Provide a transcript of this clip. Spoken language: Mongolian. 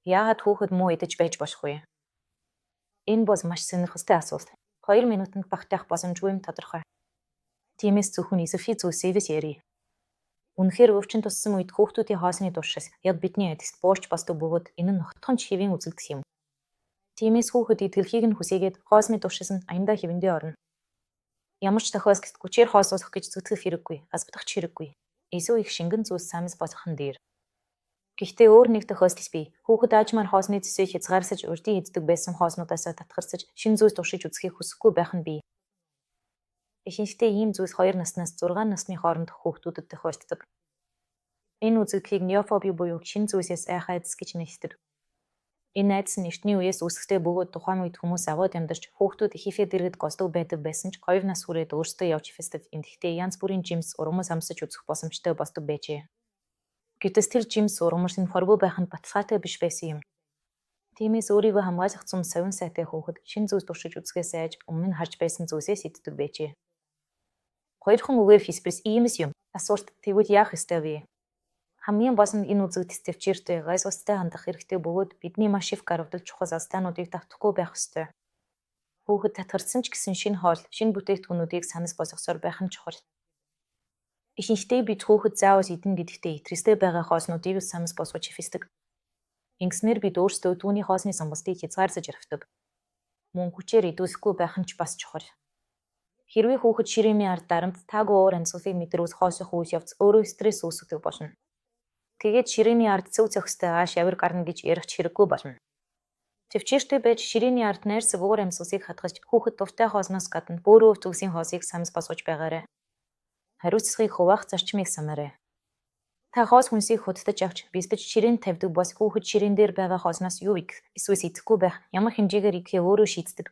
Яагаад хүүхэд муу идэж байж болох вэ? Энэ бол маш сонирхолтой асуулт. 2 минутанд багтаах боломжгүй юм тодорхой. Тиймээс зөвхөн эсэрхий зүйлсээс ярив. Үнэхээр өвчин туссан үед хүүхдүүдийн хоосны туршис яг бидний эдгэст буурч босдог бөгөөд энэ нь нотхон хэвийн үзэгдэх юм. Тиймээс хүүхэд идгэлхийг нь хүсээгээд хоосны туршис нь аяндаа хэвэндээ орно. Ямар ч тохиолдолд хүчээр хоос уух гэж зүтгэх хэрэггүй, азбдах ч хэрэггүй. Эсвэл их шингэн зүйлс самс болох нь дээр. Гэхдээ өөр нэг тохиолдолд би хүүхэд аажмаар хоосны зүсийг хязгаарлаж урдийн иддэг байсан хооснуудаас татгарсаж шин зүйлс туршиж үзэхийг хүсэхгүй байх нь бий. Ихэнхдээ ийм зүйлс 2 наснаас 6 насны хооронд хүүхдүүдэд тохиолддог. Энэ үзэгдлийг неофоби буюу шин зүйлсээс айх айдас гэж нэрсдэг. Энэ айдас нь эртний үеэс үүсэхтэй бөгөөд тухайн үед хүмүүс агууд амьдарч хүүхдүүд ихээфээ дэргэд голдог байдаг байсан ч 2 нас хүрээд өөрсдөө явж фестив эндхтэй янз бүрийн жимс урмас амсаж үзэх боломжтой болдог байжээ. Гэвч тэр жимс урмас нь хорвоо байх нь баталгаатай биш байсан юм. Тиймээс өөрийгөө хамгаалах зам совин сайтай хүүхэд шин зүйлс туршиж үзэхээс айж өмнө нь харж байсан зүйлсээс иддэг байжээ. Хоёрхан үгээр хэлбэрс иймс юм. Асуулт тэгвэл яах ёстой вэ? Хамгийн гол нь энэ үзэгдэл төвчээртэй гайс устай хандах хэрэгтэй бөгөөд бидний маш их гарвдал чухал алдаануудыг давтахгүй байх ёстой. Хүүхэд татгарсан ч гэсэн шинэ хоол, шинэ бүтээгдэхүүнүүдийг санал болгосоор байх нь чухал. Ихэнхдээ бид хүүхэд заавал идэн гэдэгтээ итгэстэй байгаа хооснуудыг санал болгож хэвсдэг. Ингэснээр бид өөрсдөө түүний хоосны самбалтыг хязгаарлаж явдаг. Мөн хүчээр идүүлэхгүй байх нь ч бас чухал. Хэрвээ хүүхэд ширээмийн ард дарамт таагүй уур амьсгалыг мэдрүүл хоосох үйл явц өөрөө стресс үүсгэх болно. Тэгээд ширээмийн ард цөв зохистой ааш явар гарна гэж ярих хэрэггүй болно. Төвчээртэй байж ширээний ард найрсаг уур амьсгалыг хадгалж хүүхэд дуртай хоосноос гадна бөөрөө төгсийн хоосыг санал болгож байгаарай. Хариуцлагыг хуваах зарчмыг санаарай. Та хоос хүнсийг худалдаж авч бэлдэж ширээн тавьдаг бол хүүхэд ширээн дээр байгаа хоосноос юу их эсвэл идэхгүй байх ямар хэмжээгээр идэхээ өөрөө шийддэг.